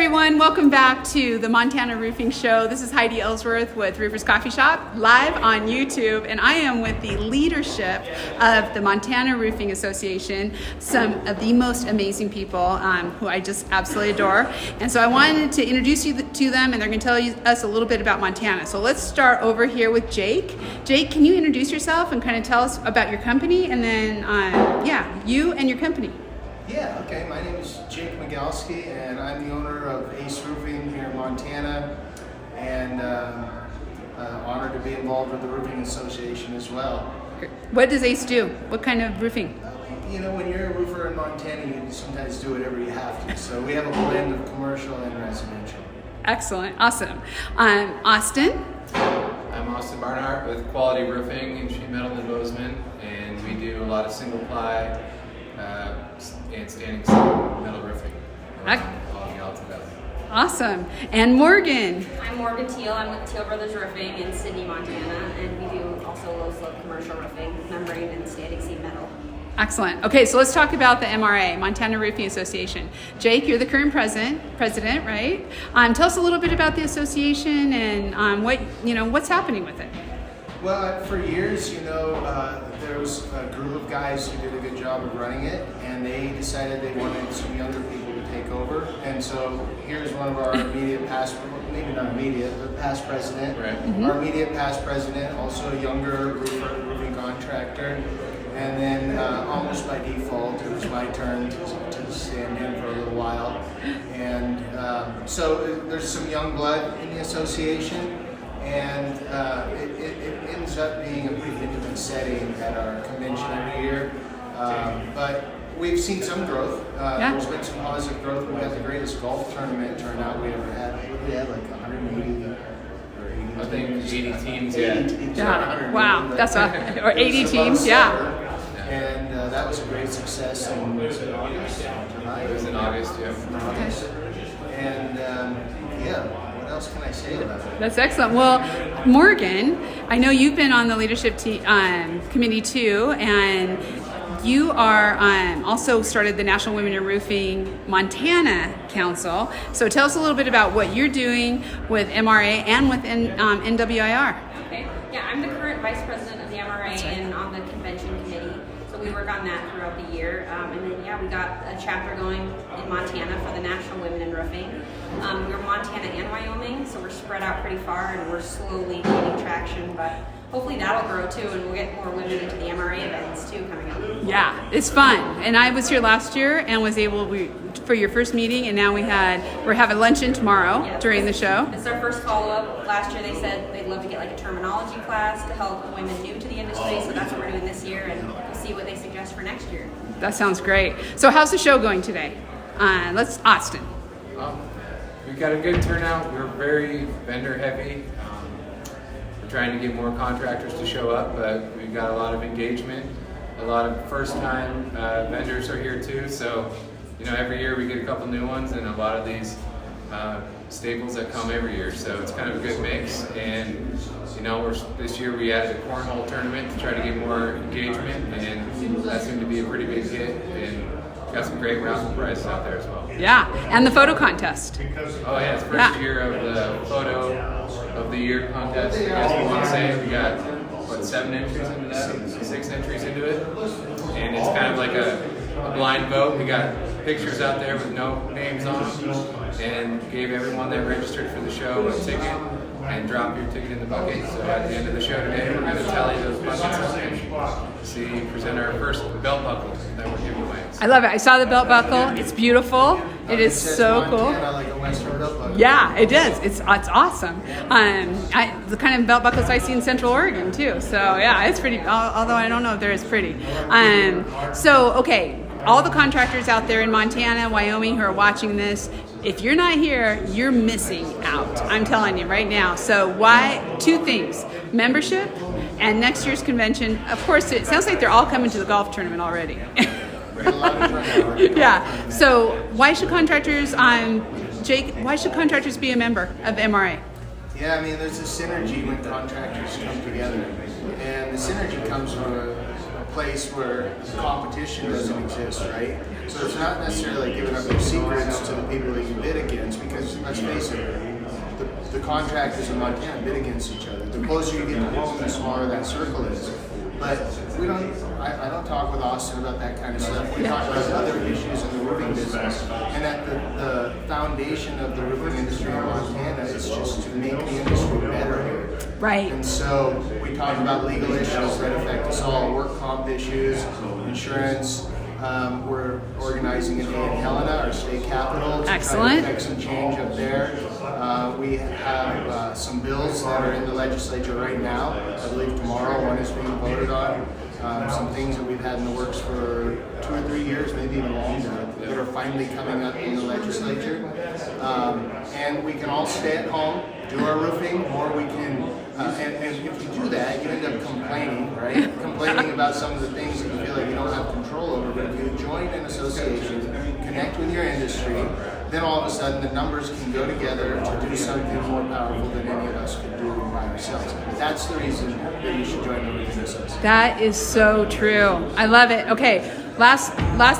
everyone, welcome back to the Montana Roofing Show. This is Heidi Ellsworth with Roofers Coffee Shop, live on YouTube, and I am with the leadership of the Montana Roofing Association, some of the most amazing people who I just absolutely adore. And so I wanted to introduce you to them, and they're going to tell us a little bit about Montana. So let's start over here with Jake. Jake, can you introduce yourself and kind of tell us about your company, and then, you and your company. Yeah, okay. My name is Jake Migalski, and I'm the owner of Ace Roofing here in Montana, and honored to be involved with the Roofing Association as well. What does Ace do? What kind of roofing? You know, when you're a roofer in Montana, you sometimes do whatever you have to. So we have a blend of commercial and residential. Excellent. Awesome. Austin? I'm Austin Barnhart with Quality Roofing in Sheet Metal and Bozeman, and we do a lot of single ply and standing seam metal roofing along the Alton Valley. Awesome. And Morgan? I'm Morgan Teal. I'm with Teal Brothers Roofing in Sydney, Montana, and we do also low slope commercial roofing, membrane and standing seam metal. Excellent. Okay, so let's talk about the MRA, Montana Roofing Association. Jake, you're the current president, right? Tell us a little bit about the association and what's happening with it. Well, for years, there was a group of guys who did a good job of running it, and they decided they wanted some younger people to take over. And so here's one of our immediate past, maybe not immediate, but past president. Right. Mm-hmm. Our immediate past president, also a younger roofing contractor. And then almost by default, it was my turn to stand in for a little while. And so there's some young blood in the association. And it ends up being a pretty intimate setting at our convention every year. But we've seen some growth. There's been some positive growth. We had the greatest golf tournament turnout we ever had. We had like 180 or 80. I think 80 teams, 80 teams. Yeah. Wow. That's or 80 teams. Yeah. And that was a great success. And it was in August. It was in August, yeah. Okay. And what else can I say about it? That's excellent. Well, Morgan, I know you've been on the leadership committee too, and you are also started the National Women in Roofing Montana Council. So tell us a little bit about what you're doing with MRA and with NWIR. Okay. Yeah, I'm the current vice president of the MRA and on the convention committee. So we work on that throughout the year. And then, we got a chapter going in Montana for the National Women in Roofing. We're Montana and Wyoming, so we're spread out pretty far and we're slowly gaining traction, but hopefully that'll grow too, and we'll get more women into the MRA events too coming up. Yeah, it's fun. And I was here last year and was able for your first meeting, and now we're having luncheon tomorrow during the show. It's our first follow-up. Last year they said they'd love to get like a terminology class to help women new to the industry, so that's what we're doing this year, and we'll see what they suggest for next year. That sounds great. So how's the show going today? Austin. We've got a good turnout. We're very vendor heavy. We're trying to get more contractors to show up, but we've got a lot of engagement. A lot of first-time vendors are here too. So, every year we get a couple new ones, and a lot of these staples that come every year. So it's kind of a good mix. And this year we added a cornhole tournament to try to get more engagement, and that seemed to be a pretty big hit. And got some great raffle prizes out there as well. Yeah, and the photo contest. Oh yeah, it's first year of the photo of the year contest. I guess we want to say we got 7 entries into that, 6 entries into it, and it's kind of like a blind vote. We got pictures out there with no names on them, and gave everyone that registered for the show a ticket, and drop your ticket in the bucket. So at the end of the show today, we're going to tally those buckets up and present our first belt buckle that we're giving away. I love it. I saw the belt buckle. It's beautiful. It is so cool. Like a Western belt buckle. Yeah, it is. It's awesome. The kind of belt buckles I see in Central Oregon too. So yeah, it's pretty. Although I don't know if they're as pretty. All the contractors out there in Montana, Wyoming who are watching this, if you're not here, you're missing out. I'm telling you right now. So two things: membership and next year's convention. Of course, it sounds like they're all coming to the golf tournament already. Yeah. So why should contractors, Jake? Why should contractors be a member of MRA? Yeah, there's a synergy when contractors come together, and the synergy comes from a place where competition doesn't exist, right? So it's not necessarily like giving up your secrets to the people that you bid against, because let's face it, the contractors in Montana bid against each other. The closer you get to home, the smaller that circle is. But we don't. I don't talk with Austin about that kind of stuff. We talk about other issues in the roofing business, and that the foundation of the roofing industry in Montana is just to make the industry better here. Right. And so we talk about legal issues that affect us all, work comp issues, insurance. We're organizing a day in Helena, our state capital, to try to affect some change up there. We have some bills that are in the legislature right now. I believe tomorrow one is being voted on. Some things that we've had in the works for 2 or 3 years, maybe even longer, that are finally coming up in the legislature. And we can all stay at home, do our roofing, or we can, and if you do that, you end up complaining, right? Complaining about some of the things that you feel like you don't have control over. But if you join an association, connect with your industry, then all of a sudden the numbers can go together to do something more powerful than any of us could do by ourselves. That's the reason that you should join the Roofing Association. That is so true. I love it. Okay, last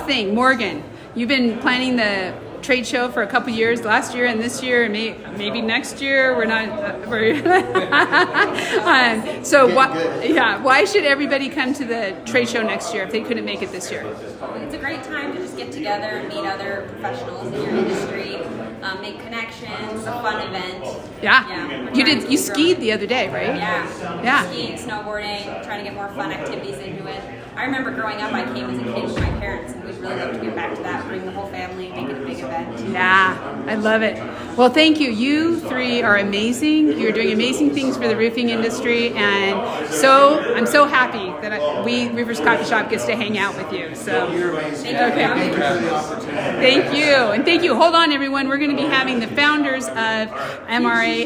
thing, Morgan, you've been planning the trade show for a couple years, last year and this year, and maybe next year. We're not. Why should everybody come to the trade show next year if they couldn't make it this year? It's a great time to just get together and meet other professionals in your industry, make connections, a fun event. Yeah. You skied the other day, right? Yeah. Skiing, snowboarding, trying to get more fun activities into it. I remember growing up, I came as a kid with my parents, and we'd really love to get back to that, bring the whole family, make it a big event. Yeah, I love it. Well, thank you. You three are amazing. You're doing amazing things for the roofing industry, and I'm so happy that Reefers Coffee Shop gets to hang out with you. So, You're amazing. Okay. Thank you for the opportunity. Thank you. And thank you. Hold on, everyone. We're going to be having the founders of MRA